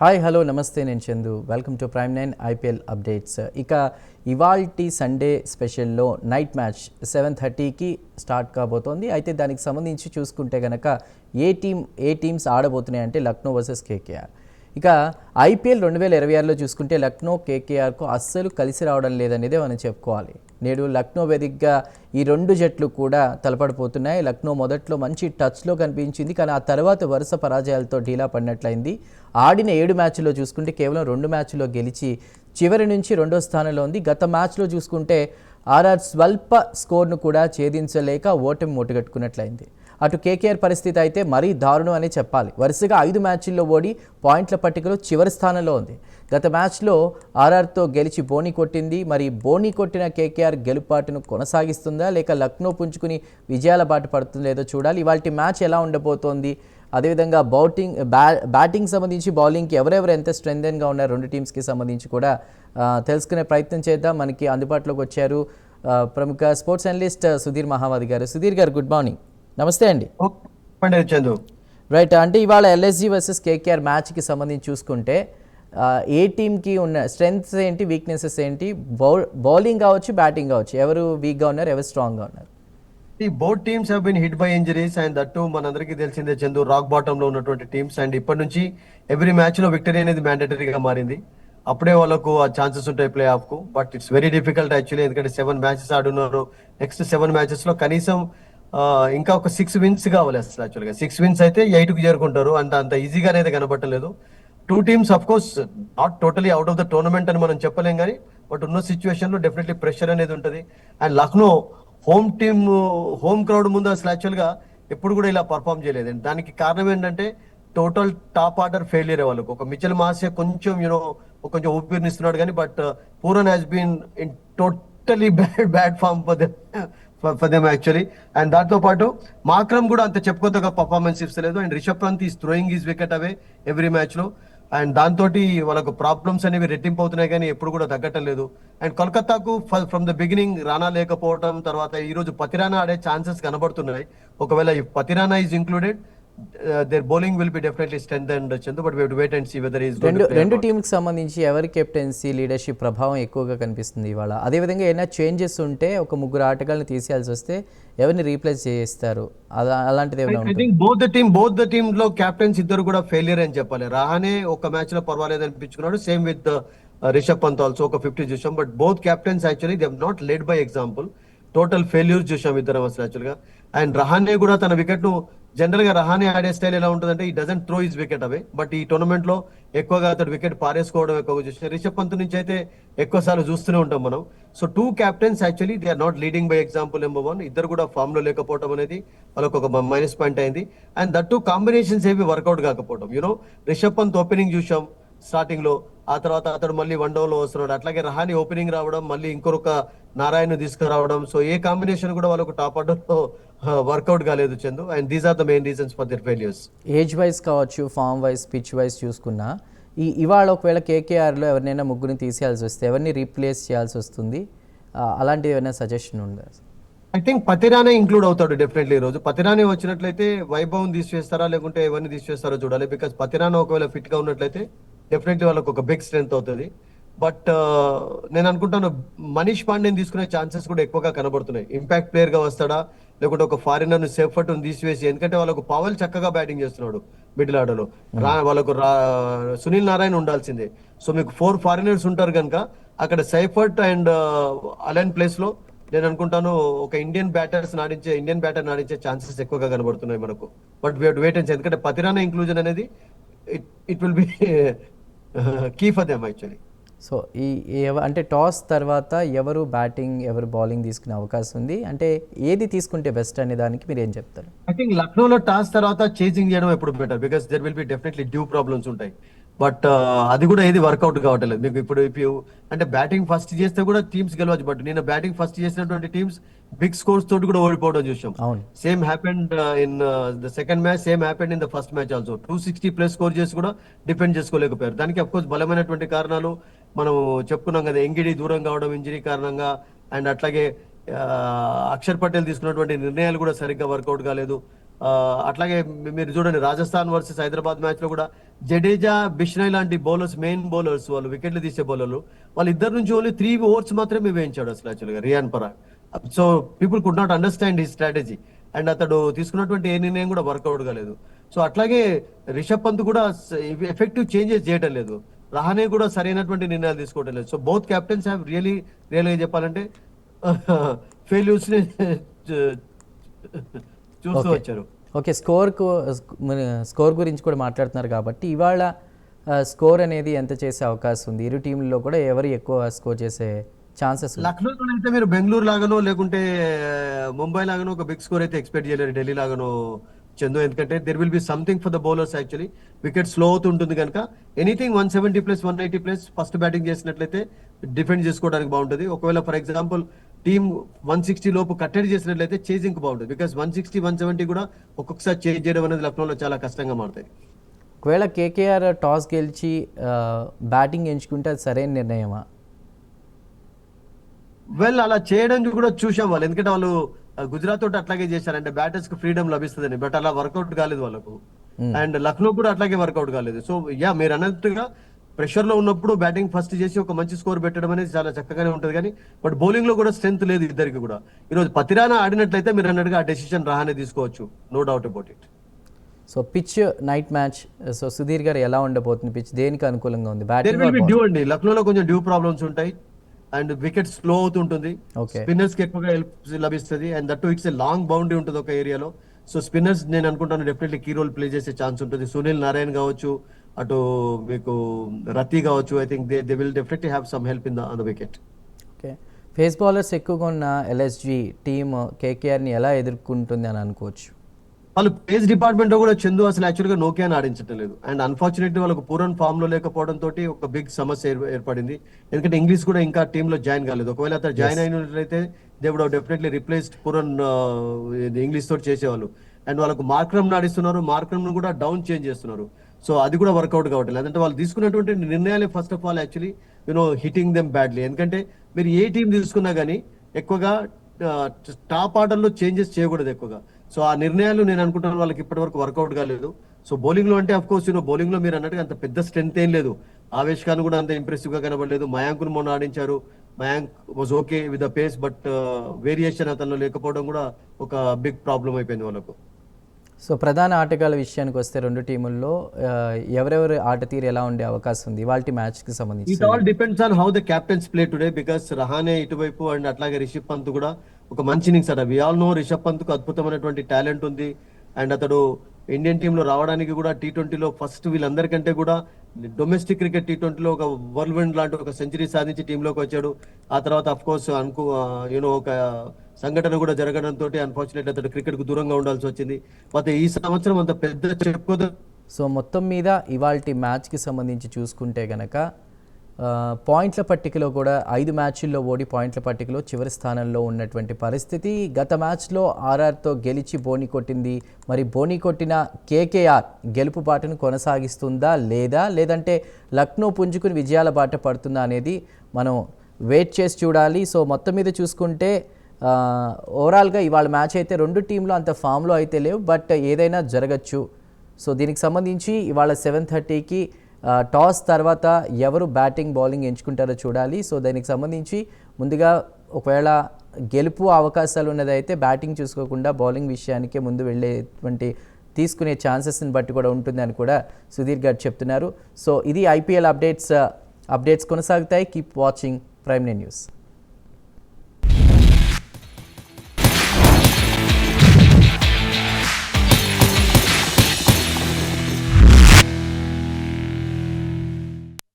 Hi hello నమస్తే నేను Chandu welcome to prime 9 IPL updates. ఇక ఇవాల్టి సండే స్పెషల్లో నైట్ మ్యాచ్ 7:30కి స్టార్ట్ కాబోతోంది. అయితే దానికి సంబంధించి చూసుకుంటే కనుక ఏ టీమ్స్ ఆడబోతున్నాయి అంటే లక్నో వర్సెస్ కేకేఆర్. ఇక ఐపీఎల్ 2026లో చూసుకుంటే లక్నో కేకేఆర్కు అస్సలు కలిసి రావడం లేదనేదే మనం చెప్పుకోవాలి. నేడు లక్నో వేదికగా ఈ రెండు జట్లు కూడా తలపడిపోతున్నాయి. లక్నో మొదట్లో మంచి టచ్లో కనిపించింది, కానీ ఆ తర్వాత వరుస పరాజయాలతో ఢీలా పడినట్లయింది. ఆడిన 7 మ్యాచ్ల్లో చూసుకుంటే కేవలం 2 మ్యాచ్ల్లో గెలిచి చివరి నుంచి 2వ స్థానంలో ఉంది. గత మ్యాచ్లో చూసుకుంటే ఆర్ఆర్ స్వల్ప స్కోర్ను కూడా ఛేదించలేక ఓటమి మూటగట్టుకున్నట్లయింది. అటు కేకేఆర్ పరిస్థితి అయితే మరీ దారుణం అనే చెప్పాలి. వరుసగా 5 మ్యాచ్ల్లో ఓడి పాయింట్ల పట్టికలో చివరి స్థానంలో ఉంది. గత మ్యాచ్లో ఆర్ఆర్తో గెలిచి బోనీ కొట్టింది. మరి బోనీ కొట్టిన కేకేఆర్ గెలుపాటును కొనసాగిస్తుందా లేక లక్నో పుంజుకుని విజయాల బాట పడుతుందో లేదో చూడాలి. ఇవాల్టి మ్యాచ్ ఎలా ఉండబోతోంది, అదేవిధంగా బ్యాటింగ్ సంబంధించి బౌలింగ్కి ఎవరెవరు ఎంత స్ట్రెంగ్గా ఉన్నారు రెండు టీమ్స్కి సంబంధించి కూడా తెలుసుకునే ప్రయత్నం చేద్దాం. మనకి అందుబాటులోకి వచ్చారు ప్రముఖ స్పోర్ట్స్ అనలిస్ట్ సుధీర్ మహావాది గారు. సుధీర్ గారు గుడ్ మార్నింగ్. నమస్తే అండి. చందు రైట్, అంటే ఇవాళ ఎల్ఎస్జీ వర్సెస్ కేకేఆర్ మ్యాచ్కి సంబంధించి చూసుకుంటే ఏ టీమ్కి ఉన్న స్ట్రెంగ్త్స్ ఏంటి, వీక్నెసెస్ ఏంటి, బౌలింగ్ కావచ్చు బ్యాటింగ్ కావచ్చు, ఎవరు వీక్గా ఉన్నారు ఎవరు స్ట్రాంగ్గా ఉన్నారు? Both teams have been hit by injuries and that మనందరికీ తెలిసిందే చందు, రాక్ బాటమ్ లో ఉన్నటువంటి టీమ్స్. అండ్ ఇప్పటి నుంచి ఎవ్రీ మ్యాచ్ లో విక్టరీ అనేది మ్యాండేటరీగా మారింది. అప్పుడే వాళ్ళకు ఆ ఛాన్సెస్ ఉంటాయి ప్లే ఆఫ్ కు. But it's very difficult actually, ఎందుకంటే 7 మ్యాచెస్ ఆడున్నారు. నెక్స్ట్ 7 మ్యాచెస్ లో కనీసం ఇంకా ఒక 6 విన్స్ కావాలి. అసలు యాక్చువల్గా 6 విన్స్ అయితే 8 కు చేరుకుంటారు. అంత ఈజీగా అనేది కనబట్టలేదు. 2 teams of course not totally out of the tournament అని మనం చెప్పలేం, కానీ బట్ ఉన్న సిచ్యువేషన్ లో డెఫినెట్లీ ప్రెషర్ అనేది ఉంటుంది. అండ్ లక్నో హోమ్ క్రౌడ్ ముందు అసలు యాక్చువల్ గా ఎప్పుడు కూడా ఇలా పర్ఫామ్ చేయలేదు. దానికి కారణం ఏంటంటే టోటల్ టాప్ ఆర్డర్ ఫెయిలియర్ వాళ్ళకు. ఒక మిచెల్ మాసే కొంచెం కొంచెం ఊపిరినిస్తున్నాడు, కానీ but Pooran has been in totally bad form for them actually. And దాంతో పాటు మాక్రమ్ కూడా అంత చెప్పుకోతగా పర్ఫార్మెన్స్ ఇస్తలేదు. And Rishabh Pant is throwing his wicket away every match లో. అండ్ దాంతో వాళ్ళకు ప్రాబ్లమ్స్ అనేవి రెట్టింపు అవుతున్నాయి, కానీ ఎప్పుడు కూడా తగ్గటం లేదు. అండ్ కోల్కతాకు ఫ్రమ్ ద బిగినింగ్ రానా లేకపోవడం, తర్వాత ఈ రోజు పతిరానా ఆడే ఛాన్సెస్ కనబడుతున్నాయి. ఒకవేళ ఈ Pathirana is included, their bowling will be definitely strengthened Chandu, but we have to wait and see whether he is going to play. రెండు టీంకి సంబంధించి ఎవరి కెప్టెన్సీ లీడర్షిప్ ప్రభావం ఎక్కువగా కనిపిస్తుంది ఇవాళ? అదేవిధంగా ఏమైనా చేంజెస్ ఉంటే ఒక 3 ఆటగాళ్ళని తీసేయాల్సి వస్తే ఎవరిని రీప్లేస్ చేస్తారు, అలాంటిది ఏమైనా ఉంటుంది? I think both the team లో కెప్టెన్స్ ఇద్దరు కూడా ఫెయిలియర్ అని చెప్పాలి. రహానే ఒక మ్యాచ్ లో పర్వాలేదు అనిపించుకున్నాడు, same with Rishabh Pant also ఒక 50 చూసాం. But both captains actually they have not led by example. Total failure చూసాం ఇద్దరం అసలు యాక్చువల్ గా. అండ్ రహానే కూడా తన వికెట్ ను, జనరల్ గా రహానే ఆడే స్టైల్ ఎలా ఉంటుందంటే ఈ doesn't throw his wicket away. But ఈ టోర్నమెంట్ లో ఎక్కువగా అతడు వికెట్ పారేసుకోవడం ఎక్కువగా చూసాం. రిషబ్ పంత్ నుంచి అయితే ఎక్కువ సార్లు చూస్తూనే ఉంటాం మనం. So 2 captains actually they are not leading by example. Number 1, ఇద్దరు కూడా ఫామ్ లో లేకపోవడం అనేది వాళ్ళకు ఒక మైనస్ పాయింట్ అయింది. అండ్ దట్ 2 కాంబినేషన్స్ ఏవి వర్కౌట్ కాకపోవడం. రిషబ్ పంత్ ఓపెనింగ్ చూసాం స్టార్టింగ్ లో, ఆ తర్వాత అతడు మళ్ళీ 1 డౌన్ లో వస్తున్నాడు. అట్లాగే రహాని ఓపెనింగ్ రావడం, మళ్ళీ ఇంకొక నారాయణ తీసుకురావడం. సో ఏ కాంబినేషన్ కూడా వాళ్ళకు టాప్ ఆర్డర్ లో వర్కౌట్ కాలేదు Chandu. And these are the main reasons for their failures. Age wise కావచ్చు, ఫామ్ వైజ్, పిచ్ వైజ్ చూసుకున్నా ఇవాళ ఒకవేళ కేకేఆర్లో ఎవరినైనా ముగ్గురిని తీసేయాల్సి వస్తే ఎవరిని రీప్లేస్ చేయాల్సి వస్తుంది, అలాంటివి ఏమైనా సజెషన్ ఉందా? ఐ థింక్ పతిరానే ఇంక్లూడ్ అవుతాడు డెఫినెట్లీ. ఈ రోజు పతిరానే వచ్చినట్లయితే వైభవ్ తీసివేస్తారా లేకుంటే ఎవరిని తీసివేస్తారో చూడాలి. బికాస్ పతిరానా ఒకవేళ ఫిట్ గా ఉన్నట్లయితే డెఫినెట్లీ వాళ్ళకి ఒక బిగ్ స్ట్రెంత్ అవుతుంది. బట్ నేను అనుకుంటాను మనీష్ పాండేని తీసుకునే ఛాన్సెస్ కూడా ఎక్కువగా కనబడుతున్నాయి. ఇంపాక్ట్ ప్లేయర్ గా వస్తాడా లేకుంటే ఒక ఫారినర్ ను సేఫర్ట్ తీసివేసి, ఎందుకంటే వాళ్ళకు పవల్ చక్కగా బ్యాటింగ్ చేస్తున్నాడు మిడిల్ ఆర్డర్ లో. వాళ్ళకు సునీల్ నారాయణ ఉండాల్సిందే. సో మీకు 4 ఫారినర్స్ ఉంటారు కనుక అక్కడ సైఫర్ట్ అండ్ అలెన్ ప్లేస్ లో నేను అనుకుంటాను ఒక ఇండియన్ బ్యాటర్ నాడించే ఛాన్సెస్ ఎక్కువగా కనబడుతున్నాయి మనకు. But we have to wait and see, ఎందుకంటే పతిరానా ఇంక్లూజన్ అనేది it will be key for them actually. So అంటే టాస్ తర్వాత ఎవరు బ్యాటింగ్ ఎవరు బౌలింగ్ తీసుకునే అవకాశం ఉంది, అంటే ఏది తీసుకుంటే బెస్ట్ అనే దానికి మీరు ఏం చెప్తారు? ఐ థింక్ లక్నోలో టాస్ తర్వాత చేజింగ్ చేయడం ఎప్పుడు better, because there will be definitely due problems ఉంటాయి. బట్ అది కూడా ఏది వర్కౌట్ కావట్లేదు మీకు. ఇప్పుడు అంటే బ్యాటింగ్ ఫస్ట్ చేస్తే కూడా టీమ్స్ గెలవచ్చు, బట్ నేను బ్యాటింగ్ ఫస్ట్ చేసినటువంటి టీమ్స్ బిగ్ స్కోర్స్ తోటి కూడా ఓడిపోవడం చూసాం. Same happened in the second match, same happened in the first match also. 260+ score చేసి కూడా డిఫెండ్ చేసుకోలేకపోయారు. దానికి అఫ్ కోర్స్ బలమైనటువంటి కారణాలు మనం చెప్పుకున్నాం కదా, ఎంగిడి దూరం కావడం ఇంజరీ కారణంగా, అండ్ అట్లాగే అక్షర్ పటేల్ తీసుకున్నటువంటి నిర్ణయాలు కూడా సరిగ్గా వర్కౌట్ కాలేదు. అట్లాగే మీరు చూడండి రాజస్థాన్ వర్సెస్ హైదరాబాద్ మ్యాచ్ లో కూడా జడేజా, బిష్నాయ్ లాంటి బౌలర్స్, మెయిన్ బౌలర్స్, వాళ్ళు వికెట్లు తీసే బౌలర్లు, వాళ్ళ ఇద్దరు నుంచి ఓన్లీ 3 ఓవర్స్ మాత్రమే వేయించాడు అసలు యాక్చువల్గా Riyan Parag. So people could not understand his strategy and అతడు తీసుకున్నటువంటి ఏ నిర్ణయం కూడా వర్కౌట్ కాలేదు. సో అట్లాగే రిషబ్ పంత్ కూడా ఎఫెక్టివ్ చేంజెస్ చేయడం లేదు, రహానే కూడా సరైనటువంటి నిర్ణయాలు తీసుకోవడం లేదు. సో బౌత్ కెప్టెన్స్ హ్యావ్ రియల్ గా చెప్పాలంటే ఫెయిల్యూర్స్ ని చూస్తూ వచ్చారు. ఓకే, స్కోర్ గురించి కూడా మాట్లాడుతున్నారు కాబట్టి ఇవాళ స్కోర్ అనేది ఎంత చేసే అవకాశం ఉంది? ఇరు టీంలలో కూడా ఎవరు ఎక్కువ స్కోర్ చేసే ఛాన్సెస్? లక్నోలో అయితే మీరు బెంగళూరు లాగానో లేకుంటే ముంబై లాగానో ఒక బిగ్ స్కోర్ అయితే ఎక్స్పెక్ట్ చేయలేరు, ఢిల్లీ లాగానో చందు. ఎందుకంటే there will be something for the bowlers actually. Wicket slow అవుతుంటుంది కనుక ఎనీథింగ్ 170+, 180+ ఫస్ట్ బ్యాటింగ్ చేసినట్లయితే డిఫెండ్ చేసుకోవడానికి బాగుంటుంది. ఒకవేళ ఫర్ ఎగ్జాంపుల్ టీమ్ 160 లోపు కట్టడి చేసినట్లయితే చేజింగ్ బాగుంటుంది. బికాస్ 160, 170 కూడా ఒక్కొక్కసారి చేంజ్ చేయడం అనేది లక్నోలో చాలా కష్టంగా మారుతాయి. ఒకవేళ కేకేఆర్ టాస్ గెలిచి బ్యాటింగ్ ఎంచుకుంటే అది సరైన నిర్ణయమా? వెల్ అలా చేయడం కూడా చూసాం వాళ్ళు, ఎందుకంటే వాళ్ళు గుజరాత్ తోటి అట్లాగే చేశారంటే బ్యాటర్స్ కు ఫ్రీడమ్ లభిస్తుందని, బట్ అలా వర్కౌట్ కాలేదు వాళ్ళకు. అండ్ లక్నో కూడా అట్లాగే వర్కౌట్ కాలేదు. సో యా, మీరు అన్నట్టుగా ప్రెషర్ లో ఉన్నప్పుడు బ్యాటింగ్ ఫస్ట్ చేసి ఒక మంచి స్కోర్ పెట్టడం అనేది చాలా చక్కగానే ఉంటుంది, కానీ బట్ బౌలింగ్ లో కూడా స్ట్రెంత్ లేదు ఇద్దరికి కూడా. ఈరోజు పతిరానా ఆడినట్లయితే మీరు అన్నట్టుగా ఆ డెసిషన్ రహానే తీసుకోవచ్చు, no doubt about it. So pitch night match, so Sudheer గారు ఎలా ఉండబోతుంది పిచ్? దేనికి అనుకూలంగా ఉంది? దేర్ విల్ బి డ్యూ అండి, లక్నోలో కొంచెం డ్యూ ప్రాబ్లమ్స్ ఉంటాయి అండ్ వికెట్ స్లో అవుతుంటుంది. స్పిన్నర్స్ కి ఎక్కువగా హెల్ప్ లభిస్తుంది and that it's a long boundary ఉంటుంది ఒక ఏరియాలో. సో స్పిన్నర్స్ నేను అనుకుంటాను డెఫినెట్లీ కీ రోల్ ప్లే చేసే ఛాన్స్ ఉంటుంది. సునీల్ నారాయణ్ కావచ్చు, అటు మీకు రతి కావచ్చు, I think they will definitely have some help on the wicket. Okay, face bowlers ఎక్కువగా ఉన్న ఎల్ఎస్జి టీమ్ కేకేఆర్ని ఎలా ఎదుర్కొంటుంది అని అనుకోవచ్చు? వాళ్ళు పేస్ డిపార్ట్మెంట్ లో కూడా చందు అసలు యాక్చువల్ గా నోకియాని ఆడించడం లేదు. అండ్ అన్ఫార్చునేట్లీ వాళ్ళకు పూరన్ ఫామ్ లో లేకపోవడం తోటి ఒక బిగ్ సమస్య ఏర్పడింది. ఎందుకంటే ఇంగ్లీష్ కూడా ఇంకా టీమ్ లో జాయిన్ కాలేదు. ఒకవేళ అతను జాయిన్ అయినట్లయితే they would have definitely replaced Pooran English తోటి చేసేవాళ్ళు. అండ్ వాళ్ళకు మార్క్రమ్ ఆడిస్తున్నారు, మార్క్రమ్ ను కూడా డౌన్ చేంజ్ చేస్తున్నారు. సో అది కూడా వర్కౌట్ కావట్లేదు. అంటే వాళ్ళు తీసుకున్నటువంటి నిర్ణయాలే first of all actually hitting them badly. ఎందుకంటే మీరు ఏ టీం తీసుకున్నా కానీ ఎక్కువగా టాప్ ఆర్డర్ లో చేంజెస్ చేయకూడదు ఎక్కువగా. సో ఆ నిర్ణయాలు నేను అనుకుంటున్నాను వాళ్ళకి ఇప్పటి వరకు వర్కౌట్ కాలేదు. సో బౌలింగ్ లో అంటే అఫ్ కోర్స్ బౌలింగ్ లో మీరు అన్నట్టుగా అంత పెద్ద స్ట్రెంత్ ఏం లేదు. ఆవేష్ ఖాన్ కూడా అంత ఇంప్రెసివ్ గా కనబడలేదు. మయాంక్ మొన్న ఆడించారు, Mayank was okay with the pace, but variation అతనిలో లేకపోవడం కూడా ఒక బిగ్ ప్రాబ్లం అయిపోయింది వాళ్ళకు. సో ప్రధాన ఆటగాళ్ళ విషయానికి వస్తే రెండు టీముల్లో ఎవరెవరు ఆట తీరు ఎలా ఉండే అవకాశం ఉంది ఇవాల్టి మ్యాచ్ కి సంబంధించి? It all depends on how the captains play today, because Rahane ఇటువైపు అండ్ అట్లాగే రిషబ్ పంత్ కూడా ఒక మంచి ఇన్నింగ్స్ అట. We all know Rishabh Pant కు అద్భుతమైనటువంటి టాలెంట్ ఉంది అండ్ అతడు ఇండియన్ టీమ్ లో రావడానికి కూడా T20లో ఫస్ట్ వీళ్ళందరికంటే కూడా డొమెస్టిక్ క్రికెట్ T20లో ఒక వరల్డ్ లాంటి ఒక సెంచరీ సాధించి టీంలోకి వచ్చాడు. ఆ తర్వాత అఫ్ కోర్స్ ఒక సంఘటన కూడా జరగడంతో అన్ఫార్చునేట్లీ అతడు క్రికెట్ కు దూరంగా ఉండాల్సి వచ్చింది. అయితే ఈ సంవత్సరం అంత పెద్ద చెప్పుకోదు. సో మొత్తం మీద ఇవాల్టి మ్యాచ్కి సంబంధించి చూసుకుంటే గనక పాయింట్ల పట్టికలో కూడా 5 మ్యాచ్ల్లో ఓడి పాయింట్ల పట్టికలో చివరి స్థానంలో ఉన్నటువంటి పరిస్థితి. గత మ్యాచ్లో ఆర్ఆర్తో గెలిచి బోని కొట్టింది. మరి బోని కొట్టిన కేకేఆర్ గెలుపు బాటను కొనసాగిస్తుందా లేదంటే లక్నో పుంజుకుని విజయాల బాట పడుతుందా అనేది మనం వెయిట్ చేసి చూడాలి. సో మొత్తం మీద చూసుకుంటే ఓవరాల్గా ఇవాళ మ్యాచ్ అయితే రెండు టీంలు అంత ఫామ్లో అయితే లేవు, బట్ ఏదైనా జరగచ్చు. సో దీనికి సంబంధించి ఇవాళ 7:30కి టాస్ తర్వాత ఎవరు బ్యాటింగ్ బౌలింగ్ ఎంచుకుంటారో చూడాలి. సో దానికి సంబంధించి ముందుగా ఒకవేళ గెలుపు అవకాశాలు ఉన్నదైతే బ్యాటింగ్ చూసుకోకుండా బౌలింగ్ విషయానికే ముందు వెళ్ళేటువంటి తీసుకునే ఛాన్సెస్ని బట్టి కూడా ఉంటుందని కూడా సుధీర్ గారు చెప్తున్నారు. సో ఇది IPL అప్డేట్స్ కొనసాగుతాయి. Keep watching Prime nine news.